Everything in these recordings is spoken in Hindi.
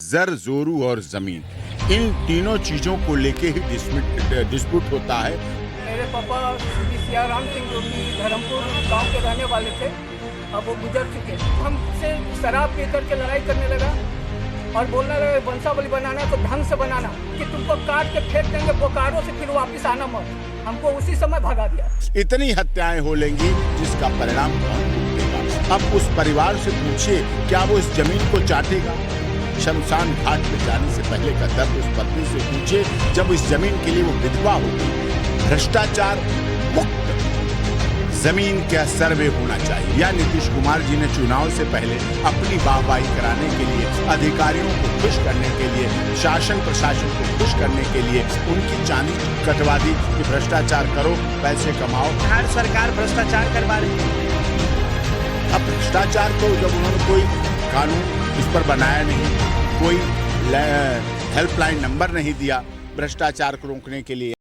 जर, जोरू और जमीन, इन तीनों चीजों को लेके ही डिस्प्यूट होता है। मेरे पापा श्री सियाराम सिंह जो कि धर्मपुर गांव के रहने वाले थे, अब वो गुजर चुके। हमसे शराब पी करके लड़ाई करने लगा और बोलने लगा वंशावली बनाना तो ढंग से बनाना, कि तुमको काट के फेंक देंगे बोकारो से, फिर वापस आना मत। हमको उसी समय भगा दिया। इतनी हत्याएं हो लेंगी जिसका परिणाम कौन भुगतेगा? अब उस परिवार से पूछिए, क्या वो इस जमीन को चाटेगा? शमशान घाट में जाने से पहले का दर्द उस पत्नी से पूछिए, जब इस जमीन के लिए वो विधवा होगी। भ्रष्टाचार मुक्त जमीन का सर्वे होना चाहिए। या नीतीश कुमार जी ने चुनाव से पहले अपनी वाहवाही कराने के लिए, अधिकारियों को खुश करने के लिए, शासन प्रशासन को खुश करने के लिए उनकी चांदी कटवा दी कि भ्रष्टाचार करो, पैसे कमाओ। हर सरकार भ्रष्टाचार करवा रही है। अब भ्रष्टाचार तो जब उन्होंने कोई कानून इस पर बनाया नहीं, कोई हेल्पलाइन नंबर नहीं दिया भ्रष्टाचार को रोकने के लिए।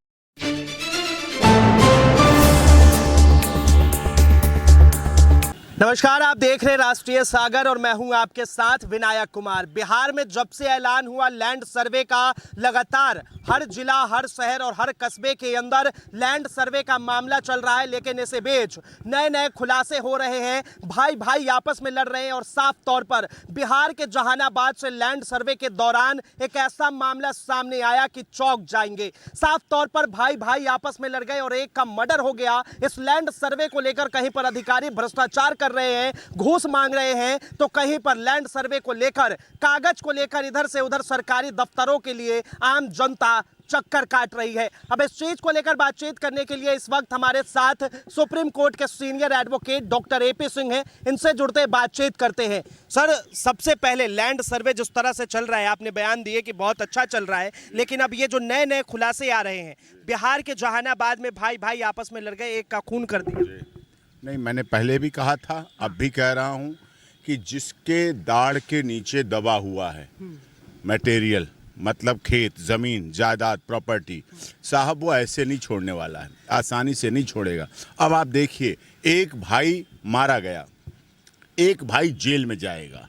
नमस्कार, आप देख रहे हैं राष्ट्रीय सागर और मैं हूं आपके साथ विनायक कुमार। बिहार में जब से ऐलान हुआ लैंड सर्वे का, लगातार हर जिला, हर शहर और हर कस्बे के अंदर लैंड सर्वे का मामला चल रहा है, लेकिन इसे बीच नए नए खुलासे हो रहे हैं। भाई भाई आपस में लड़ रहे हैं और साफ तौर पर बिहार के जहानाबाद से लैंड सर्वे के दौरान एक ऐसा मामला सामने आया कि चौंक जाएंगे। साफ तौर पर भाई भाई आपस में लड़ गए और एक का मर्डर हो गया। इस लैंड सर्वे को लेकर कहीं पर अधिकारी भ्रष्टाचार कर रहे हैं, घूस मांग रहे हैं, तो कहीं पर लैंड सर्वे को लेकर, कागज को लेकर इधर से उधर सरकारी दफ्तरों के लिए आम जनता चक्कर काट रही है। अब इस चीज को लेकर बातचीत करने के लिए इस वक्त हमारे साथ सुप्रीम कोर्ट के senior advocate doctor AP Singh हैं। इनसे जुड़ते बातचीत करते हैं। सर, सबसे पहले लैंड सर्वे जिस तरह से चल रहा है, आपने बयान दिए कि बहुत अच्छा चल रहा है, लेकिन अब ये जो नए नए खुलासे आ रहे हैं, बिहार के जहानाबाद में भाई भाई आपस में लड़ गए, एक का खून कर दिया। नहीं, मैंने पहले भी कहा था, अब भी कह रहा हूं कि जिसके दाढ़ के नीचे दबा हुआ है मटेरियल, मतलब खेत, जमीन, जायदाद, प्रॉपर्टी, साहब वो ऐसे नहीं छोड़ने वाला है, आसानी से नहीं छोड़ेगा। अब आप देखिए, एक भाई मारा गया, एक भाई जेल में जाएगा,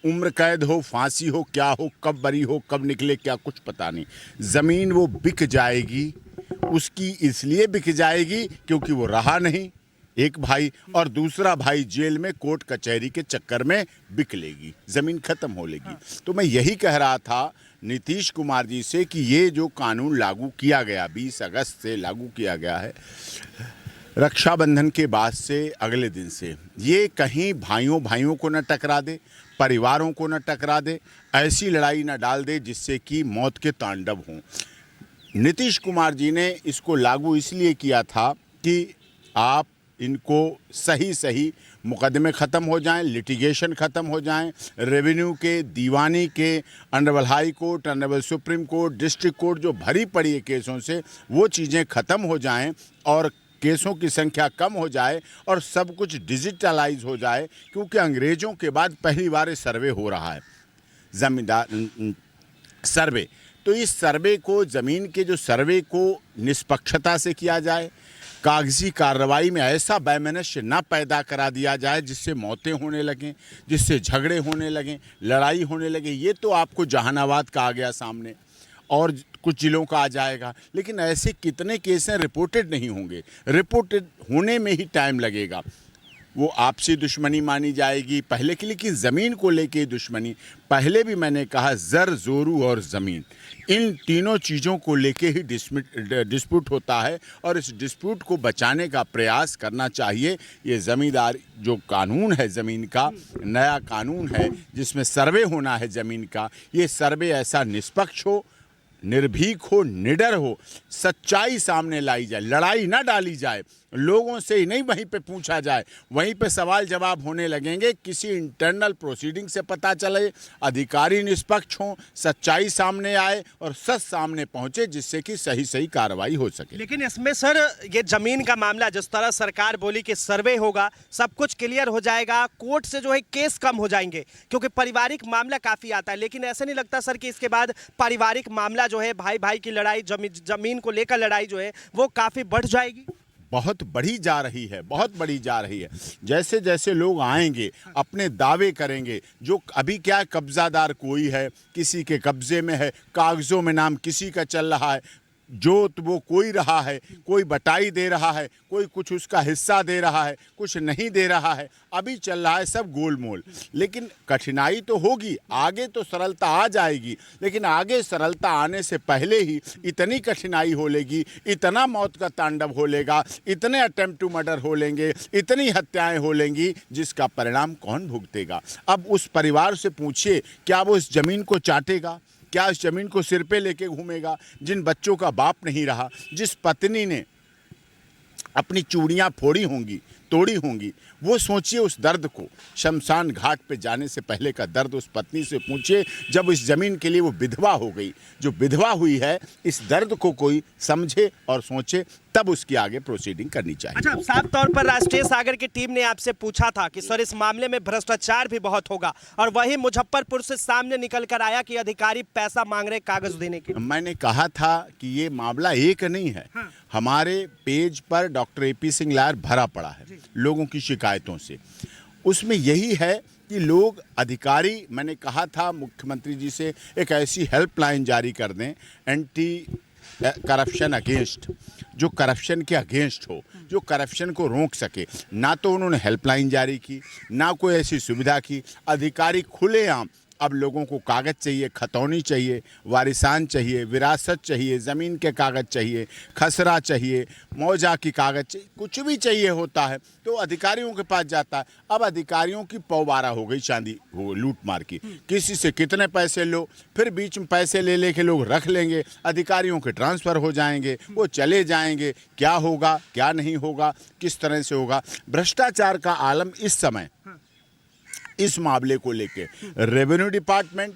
उम्र कैद हो, फांसी हो, क्या हो, कब बरी हो, कब निकले, क्या कुछ पता नहीं। जमीन वो बिक जाएगी, उसकी इसलिए बिक जाएगी क्योंकि वो रहा नहीं, एक भाई, और दूसरा भाई जेल में कोर्ट कचहरी के चक्कर में बिक लेगी, जमीन खत्म हो लेगी। तो मैं यही कह रहा था नीतीश कुमार जी से कि ये जो कानून लागू किया गया, 20 अगस्त से लागू किया गया है, रक्षाबंधन के बाद से अगले दिन से, ये कहीं भाइयों भाइयों को न टकरा दे, परिवारों को न टकरा दे, ऐसी लड़ाई न डाल दे जिससे कि मौत के तांडव हों। नीतीश कुमार जी ने इसको लागू इसलिए किया था कि आप इनको सही मुकदमे ख़त्म हो जाएं, लिटिगेशन ख़त्म हो जाएं, रेवेन्यू के, दीवानी के, honourable high court, honourable supreme court, district court जो भरी पड़ी है केसों से, वो चीज़ें ख़त्म हो जाएं और केसों की संख्या कम हो जाए और सब कुछ डिजिटलाइज हो जाए। क्योंकि अंग्रेज़ों के बाद पहली बार सर्वे हो रहा है, ज़मींदार सर्वे। तो इस सर्वे को, ज़मीन के जो सर्वे को निष्पक्षता से किया जाए, कागजी कार्रवाई में ऐसा वैमनस्य न पैदा करा दिया जाए जिससे मौतें होने लगें, जिससे झगड़े होने लगें, लड़ाई होने लगे। ये तो आपको जहानाबाद का आ गया सामने और कुछ जिलों का आ जाएगा, लेकिन ऐसे कितने केस हैं रिपोर्टेड नहीं होंगे। रिपोर्टेड होने में ही टाइम लगेगा। वो आपसी दुश्मनी मानी जाएगी पहले की, लेकिन ज़मीन को लेके दुश्मनी। पहले भी मैंने कहा, जर, जोरू और ज़मीन, इन तीनों चीज़ों को लेके ही डिस्प्यूट होता है और इस डिस्प्यूट को बचाने का प्रयास करना चाहिए। ये ज़मींदार जो कानून है, ज़मीन का नया कानून है जिसमें सर्वे होना है ज़मीन का, ये सर्वे ऐसा निष्पक्ष हो, निर्भीक हो, निडर हो, सच्चाई सामने लाई जाए, लड़ाई ना डाली जाए, लोगों से ही नहीं वहीं पे पूछा जाए, वहीं पे सवाल जवाब होने लगेंगे। किसी इंटरनल प्रोसीडिंग से पता चले, अधिकारी निष्पक्ष हों, सच्चाई सामने आए और सच सामने पहुंचे, जिससे कि सही कार्रवाई हो सके। लेकिन इसमें सर, ये जमीन का मामला, जिस तरह सरकार बोली कि सर्वे होगा, सब कुछ क्लियर हो जाएगा, कोर्ट से जो है केस कम हो जाएंगे, क्योंकि पारिवारिक मामला काफ़ी आता है। लेकिन ऐसा नहीं लगता सर कि इसके बाद पारिवारिक मामला जो है, भाई भाई की लड़ाई, जमीन को लेकर लड़ाई जो है, वो काफ़ी बढ़ जाएगी? बहुत बढ़ी जा रही है, बहुत बढ़ी जा रही है। जैसे जैसे लोग आएंगे अपने दावे करेंगे, जो अभी क्या है, कब्जादार कोई है, किसी के कब्जे में है, कागजों में नाम किसी का चल रहा है, जो तो वो कोई रहा है, कोई बटाई दे रहा है, कोई कुछ उसका हिस्सा दे रहा है, कुछ नहीं दे रहा है, अभी चल रहा है सब गोलमोल। लेकिन कठिनाई तो होगी, आगे तो सरलता आ जाएगी, लेकिन आगे सरलता आने से पहले ही इतनी कठिनाई हो लेगी, इतना मौत का तांडव हो लेगा, इतने अटेम्प्ट टू मर्डर हो लेंगे, इतनी हत्याएं हो लेंगी, जिसका परिणाम कौन भुगतेगा। अब उस परिवार से पूछिए, क्या वो इस ज़मीन को चाटेगा, क्या इस जमीन को सिर पे लेके घूमेगा। जिन बच्चों का बाप नहीं रहा, जिस पत्नी ने अपनी चूड़ियां फोड़ी होंगी, तोड़ी होंगी, वो सोचिए उस दर्द को। शमशान घाट पे जाने से पहले का दर्द उस पत्नी से पूछिए, जब इस ज़मीन के लिए वो विधवा हो गई। जो विधवा हुई है, इस दर्द को कोई समझे और सोचे, तब उसकी आगे प्रोसीडिंग करनी चाहिए। अच्छा, साफ तौर पर राष्ट्रीय सागर की टीम ने आपसे पूछा था कि सर इस मामले में भ्रष्टाचार भी बहुत होगा, और वही मुजफ्फरपुर से सामने निकल कर आया कि अधिकारी पैसा मांग रहे कागज देने के। मैंने कहा था कि ये मामला एक नहीं है। हाँ। हमारे पेज पर डॉक्टर AP सिंह लायर भरा पड़ा है लोगों की शिकायतों से। उसमें यही है कि लोग, अधिकारी, मैंने कहा था मुख्यमंत्री जी से एक ऐसी हेल्पलाइन जारी कर दें, एंटी करप्शन अगेंस्ट, जो करप्शन के अगेंस्ट हो, जो करप्शन को रोक सके। ना तो उन्होंने हेल्पलाइन जारी की, ना कोई ऐसी सुविधा की। अधिकारी खुलेआम अब लोगों को कागज़ चाहिए, खतौनी चाहिए, वारिसान चाहिए, विरासत चाहिए, ज़मीन के कागज़ चाहिए, खसरा चाहिए, मौजा की कागज़ चाहिए, कुछ भी चाहिए होता है तो अधिकारियों के पास जाता है। अब अधिकारियों की पौबारा हो गई चांदी हो लूट मार की, किसी से कितने पैसे लो, फिर बीच में पैसे ले लेके लोग रख लेंगे, अधिकारियों के ट्रांसफ़र हो जाएंगे, वो चले जाएंगे। क्या होगा, क्या नहीं होगा, किस तरह से होगा। भ्रष्टाचार का आलम इस समय इस मामले को लेके रेवेन्यू डिपार्टमेंट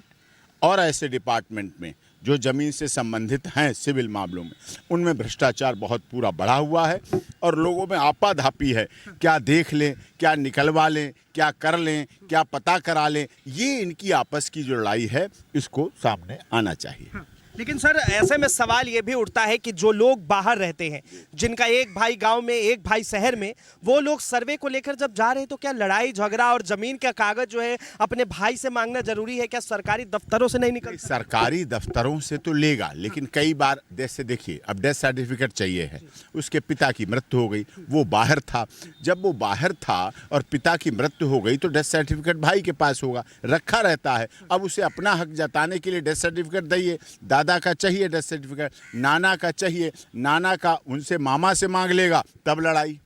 और ऐसे डिपार्टमेंट में जो ज़मीन से संबंधित हैं सिविल मामलों में, उनमें भ्रष्टाचार बहुत पूरा बढ़ा हुआ है और लोगों में आपाधापी है। क्या देख लें, क्या निकलवा लें, क्या कर लें, क्या पता करा लें। ये इनकी आपस की जो लड़ाई है, इसको सामने आना चाहिए। लेकिन सर ऐसे में सवाल ये भी उठता है कि जो लोग बाहर रहते हैं, जिनका एक भाई गांव में, एक भाई शहर में, वो लोग सर्वे को लेकर जब जा रहे हैं तो क्या लड़ाई झगड़ा और जमीन का कागज जो है अपने भाई से मांगना जरूरी है? क्या सरकारी दफ्तरों से नहीं निकल? सरकारी दफ्तरों से तो लेगा, लेकिन कई बार जैसे देखिए, अब डेथ सर्टिफिकेट चाहिए है, उसके पिता की मृत्यु हो गई, वो बाहर था। जब वो बाहर था और पिता की मृत्यु हो गई तो डेथ सर्टिफिकेट भाई के पास होगा, रखा रहता है। अब उसे अपना हक जताने के लिए डेथ सर्टिफिकेट चाहिए, दादा का चाहिए डेथ सर्टिफिकेट, नाना का चाहिए, नाना का उनसे मामा से मांग लेगा, तब लड़ाई।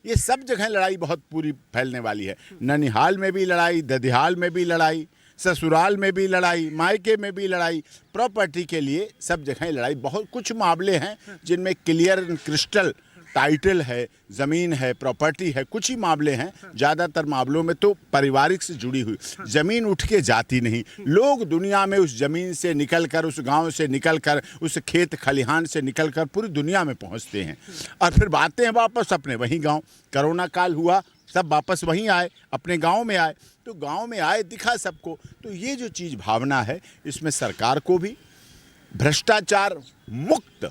ये सब जगह लड़ाई बहुत पूरी फैलने वाली है। ननिहाल में भी लड़ाई, ददिहाल में भी लड़ाई, ससुराल में भी लड़ाई, मायके में भी लड़ाई, प्रॉपर्टी के लिए सब जगह लड़ाई। बहुत कुछ मामले हैं जिनमें क्लियर एंड क्रिस्टल टाइटल है, ज़मीन है, प्रॉपर्टी है। कुछ ही मामले हैं, ज़्यादातर मामलों में तो पारिवारिक से जुड़ी हुई ज़मीन उठ के जाती नहीं। लोग दुनिया में उस ज़मीन से निकलकर, उस गांव से निकलकर, उस खेत खलिहान से निकलकर पूरी दुनिया में पहुंचते हैं और फिर आते हैं वापस अपने वही गांव। कोरोना काल हुआ, सब वापस वहीं आए, अपने गांव में आए, तो गांव में आए, दिखा सबको। तो ये जो चीज़ भावना है, इसमें सरकार को भी भ्रष्टाचार मुक्त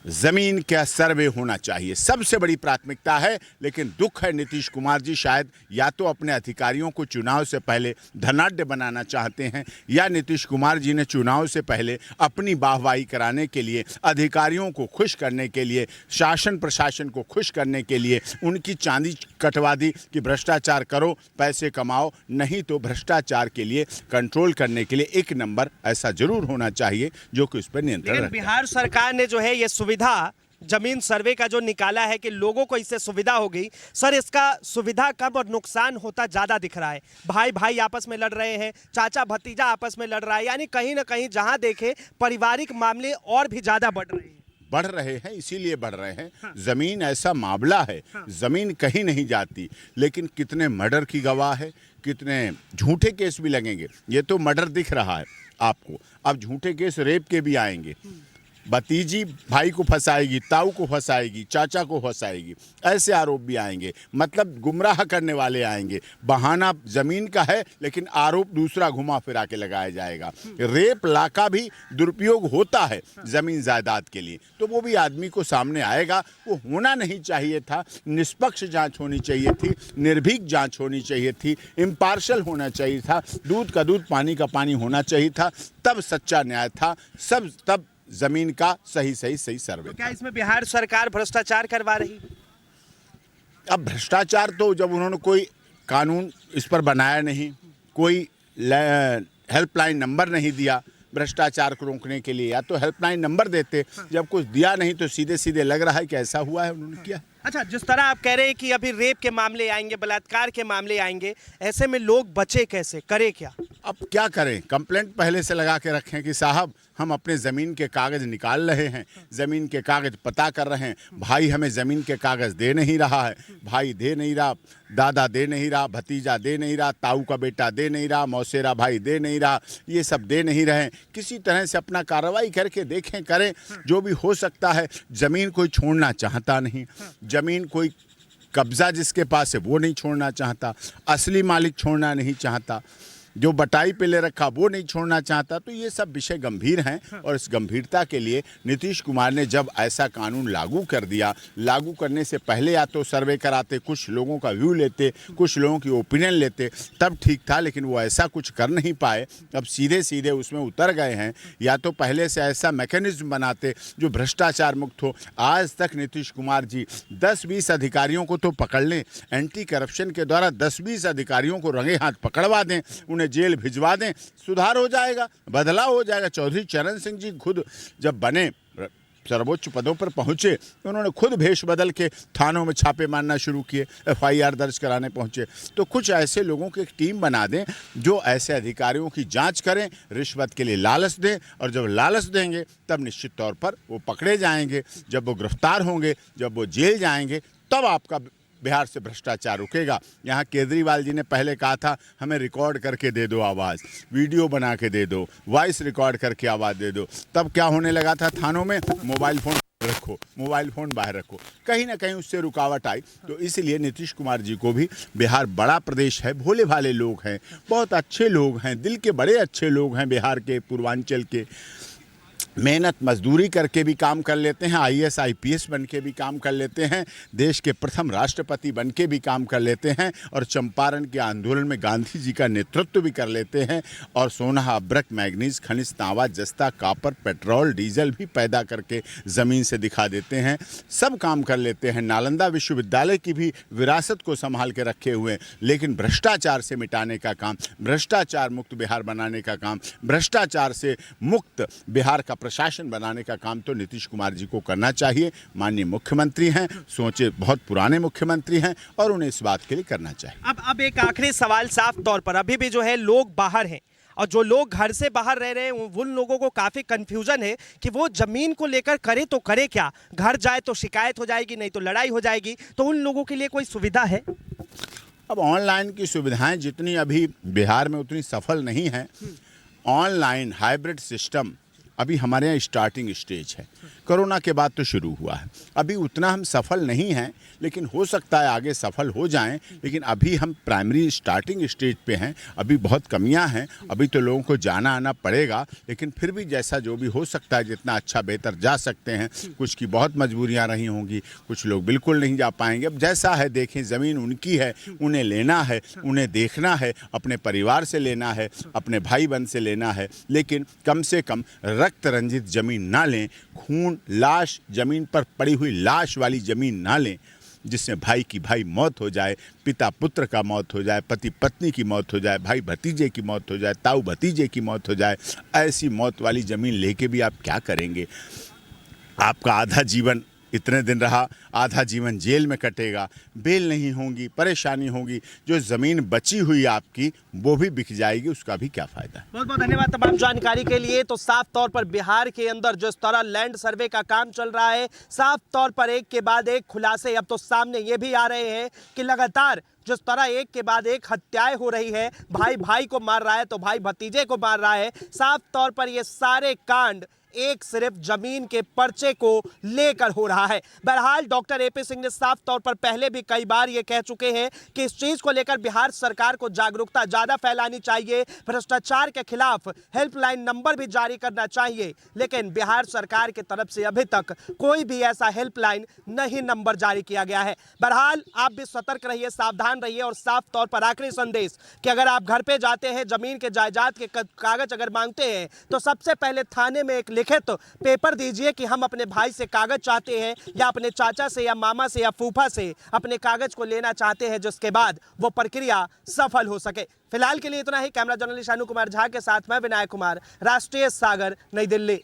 ज़मीन का सर्वे होना चाहिए, सबसे बड़ी प्राथमिकता है। लेकिन दुख है, नीतीश कुमार जी शायद या तो अपने अधिकारियों को चुनाव से पहले धनाढ्य बनाना चाहते हैं, या नीतीश कुमार जी ने चुनाव से पहले अपनी वाहवाही कराने के लिए, अधिकारियों को खुश करने के लिए, शासन प्रशासन को खुश करने के लिए उनकी चांदी कटवा दी कि भ्रष्टाचार करो, पैसे कमाओ। नहीं तो भ्रष्टाचार के लिए, कंट्रोल करने के लिए एक नंबर ऐसा जरूर होना चाहिए जो कि उस पर नियंत्रण रखे। बिहार सरकार ने जो है ये सुविधा जमीन सर्वे का जो निकाला है कि लोगों को इससे सुविधा हो गई। सर इसका सुविधा कम और नुकसान होता ज्यादा दिख रहा है। भाई भाई आपस में लड़ रहे हैं, चाचा भतीजा आपस में लड़ रहा है, यानी कहीं ना कहीं जहां देखे पारिवारिक मामले और भी ज्यादा बढ़ रहे हैं। इसीलिए बढ़ रहे हैं। जमीन ऐसा मामला है, जमीन कहीं नहीं जाती, लेकिन कितने मर्डर की गवाह है, कितने झूठे केस भी लगेंगे। ये तो मर्डर दिख रहा है आपको, अब झूठे केस रेप के भी आएंगे। भतीजी भाई को फंसाएगी, ताऊ को फंसाएगी, चाचा को फंसाएगी, ऐसे आरोप भी आएंगे। मतलब गुमराह करने वाले आएंगे। बहाना जमीन का है लेकिन आरोप दूसरा घुमा फिरा के लगाया जाएगा। रेप ला का भी दुरुपयोग होता है जमीन जायदाद के लिए, तो वो भी आदमी को सामने आएगा। वो होना नहीं चाहिए था। निष्पक्ष जांच होनी चाहिए थी, निर्भीक जांच होनी चाहिए थी, इम्पार्शल होना चाहिए था, दूध का दूध पानी का पानी होना चाहिए था। तब सच्चा न्याय था, तब जमीन का सही सर्वे। तो क्या इसमें बिहार सरकार भ्रष्टाचार करवा रही? अब भ्रष्टाचार तो जब उन्होंने कोई कानून इस पर बनाया नहीं, कोई हेल्पलाइन नंबर नहीं दिया भ्रष्टाचार को रोकने के लिए, या तो हेल्पलाइन नंबर देते। जब कुछ दिया नहीं तो सीधे सीधे लग रहा है कि ऐसा हुआ है, उन्होंने किया। अच्छा, जिस तरह आप कह रहे हैं कि अभी रेप के मामले आएंगे, बलात्कार के मामले आएंगे, ऐसे में लोग बचे कैसे, करें क्या? अब क्या करें? कंप्लेंट पहले से लगा के रखें कि साहब हम अपने ज़मीन के कागज़ निकाल रहे हैं, ज़मीन के कागज़ पता कर रहे हैं, भाई हमें ज़मीन के कागज़ दे नहीं रहा है, भाई दे नहीं रहा, दादा दे नहीं रहा, भतीजा दे नहीं रहा, ताऊ का बेटा दे नहीं रहा, मौसेरा भाई दे नहीं रहा, ये सब दे नहीं रहे। किसी तरह से अपना कार्रवाई करके देखें, करें जो भी हो सकता है। ज़मीन कोई छोड़ना चाहता नहीं, ज़मीन कोई कब्ज़ा जिसके पास है वो नहीं छोड़ना चाहता, असली मालिक छोड़ना नहीं चाहता, जो बटाई पे ले रखा वो नहीं छोड़ना चाहता। तो ये सब विषय गंभीर हैं और इस गंभीरता के लिए नीतीश कुमार ने जब ऐसा कानून लागू कर दिया, लागू करने से पहले या तो सर्वे कराते, कुछ लोगों का व्यू लेते, कुछ लोगों की ओपिनियन लेते, तब ठीक था। लेकिन वो ऐसा कुछ कर नहीं पाए, अब सीधे सीधे उसमें उतर गए हैं। या तो पहले से ऐसा मैकेनिज्म बनाते जो भ्रष्टाचार मुक्त हो। आज तक नीतीश कुमार जी 10-20 अधिकारियों को तो पकड़ लें, एंटी करप्शन के द्वारा 10-20 अधिकारियों को रंगे हाथ पकड़वा दें, जेल भिजवा दें, सुधार हो जाएगा, बदलाव हो जाएगा। चौधरी चरण सिंह जी खुद जब बने, सर्वोच्च पदों पर पहुंचे, तो उन्होंने खुद भेष बदल के थानों में छापे मारना शुरू किए, FIR दर्ज कराने पहुंचे। तो कुछ ऐसे लोगों की एक टीम बना दें जो ऐसे अधिकारियों की जांच करें, रिश्वत के लिए लालच दें, और जब लालच देंगे तब निश्चित तौर पर वो पकड़े जाएंगे। जब वो गिरफ्तार होंगे, जब वो जेल जाएंगे, तब आपका बिहार से भ्रष्टाचार रुकेगा। यहाँ केजरीवाल जी ने पहले कहा था हमें रिकॉर्ड करके दे दो आवाज़, वीडियो बना के दे दो, वॉइस रिकॉर्ड करके आवाज़ दे दो। तब क्या होने लगा था थानों में? मोबाइल फ़ोन रखो, मोबाइल फ़ोन बाहर रखो। कहीं ना कहीं उससे रुकावट आई। तो इसलिए नीतीश कुमार जी को भी, बिहार बड़ा प्रदेश है, भोले भाले लोग हैं, बहुत अच्छे लोग हैं, दिल के बड़े अच्छे लोग हैं बिहार के, पूर्वांचल के, मेहनत मजदूरी करके भी काम कर लेते हैं, IAS IPS बन के भी काम कर लेते हैं, देश के प्रथम राष्ट्रपति बन के भी काम कर लेते हैं, और चंपारण के आंदोलन में गांधी जी का नेतृत्व भी कर लेते हैं, और सोना, अब्रक, मैग्नीज, खनिज, तांबा, जस्ता, कॉपर, पेट्रोल, डीजल भी पैदा करके ज़मीन से दिखा देते हैं। सब काम कर लेते हैं। नालंदा विश्वविद्यालय की भी विरासत को संभाल के रखे हुए हैं। लेकिन भ्रष्टाचार से मिटाने का काम, भ्रष्टाचार मुक्त बिहार बनाने का काम, भ्रष्टाचार से मुक्त बिहार का प्रशासन बनाने का काम तो नीतीश कुमार जी को करना चाहिए। माननीय मुख्यमंत्री हैं, सोचे बहुत पुराने मुख्यमंत्री हैं, और उन्हें इस बात के लिए करना चाहिए। अब एक आखिरी सवाल साफ तौर पर, अभी भी जो है लोग बाहर हैं, और जो लोग घर से बाहर रह रहे हैं उन लोगों को काफ़ी कंफ्यूजन है कि वो ज़मीन को लेकर करे तो करे क्या। घर जाए तो शिकायत हो जाएगी, नहीं तो लड़ाई हो जाएगी। तो उन लोगों के लिए कोई सुविधा है? अब ऑनलाइन की सुविधाएं जितनी अभी बिहार में उतनी सफल नहीं हैं। ऑनलाइन हाइब्रिड सिस्टम अभी हमारे यहाँ स्टार्टिंग स्टेज है, कोरोना के बाद तो शुरू हुआ है। अभी उतना हम सफल नहीं हैं, लेकिन हो सकता है आगे सफल हो जाएं। लेकिन अभी हम प्राइमरी स्टार्टिंग स्टेज पे हैं, अभी बहुत कमियां हैं, अभी तो लोगों को जाना आना पड़ेगा। लेकिन फिर भी जैसा जो भी हो सकता है, जितना अच्छा बेहतर जा सकते हैं। कुछ की बहुत मजबूरियां रही होंगी, कुछ लोग बिल्कुल नहीं जा पाएंगे। अब जैसा है देखें, ज़मीन उनकी है, उन्हें लेना है, उन्हें देखना है, अपने परिवार से लेना है, अपने भाई बहन से लेना है। लेकिन कम से कम रक्त रंजित ज़मीन ना लें, खून लाश ज़मीन पर पड़ी हुई लाश वाली ज़मीन ना लें, जिसमें भाई की भाई मौत हो जाए, पिता पुत्र का मौत हो जाए, पति पत्नी की मौत हो जाए, भाई भतीजे की मौत हो जाए, ताऊ भतीजे की मौत हो जाए। ऐसी मौत वाली ज़मीन लेके भी आप क्या करेंगे? आपका आधा जीवन इतने दिन रहा, आधा जीवन जेल में कटेगा, बेल नहीं होंगी, परेशानी होगी, जो ज़मीन बची हुई आपकी वो भी बिक जाएगी, उसका भी क्या फ़ायदा। बहुत बहुत धन्यवाद तमाम जानकारी के लिए। तो साफ तौर पर बिहार के अंदर जिस तरह लैंड सर्वे का काम चल रहा है, साफ तौर पर एक के बाद एक खुलासे अब तो सामने ये भी आ रहे हैं कि लगातार जिस तरह एक के बाद एक हत्याएं हो रही है, भाई भाई को मार रहा है तो भाई भतीजे को मार रहा है, साफ तौर पर ये सारे कांड एक सिर्फ जमीन के पर्चे को लेकर हो रहा है। बहरहाल डॉक्टर एपी सिंह ने साफ तौर पर पहले भी कई बार ये कह चुके हैं कि इस चीज को लेकर बिहार सरकार को जागरूकता ज्यादा फैलानी चाहिए, भ्रष्टाचार के खिलाफ हेल्पलाइन नंबर भी जारी करना चाहिए, लेकिन बिहार सरकार की तरफ से अभी तक कोई भी ऐसा हेल्पलाइन नहीं नंबर जारी किया गया है। बहरहाल आप भी सतर्क रहिए, सावधान रहिए और साफ तौर पर आखिरी संदेश कि अगर आप घर पे जाते हैं, जमीन के जायदाद के कागज अगर मांगते हैं तो सबसे पहले थाने में एक लिखित पेपर दीजिए कि हम अपने भाई से कागज चाहते हैं या अपने चाचा से या मामा से या फूफा से अपने कागज को लेना चाहते हैं, जिसके बाद वो प्रक्रिया सफल हो सके। फिलहाल के लिए इतना ही। कैमरा जर्नलिस्ट अनु कुमार झा के साथ मैं विनायक कुमार, राष्ट्रीय सागर, नई दिल्ली।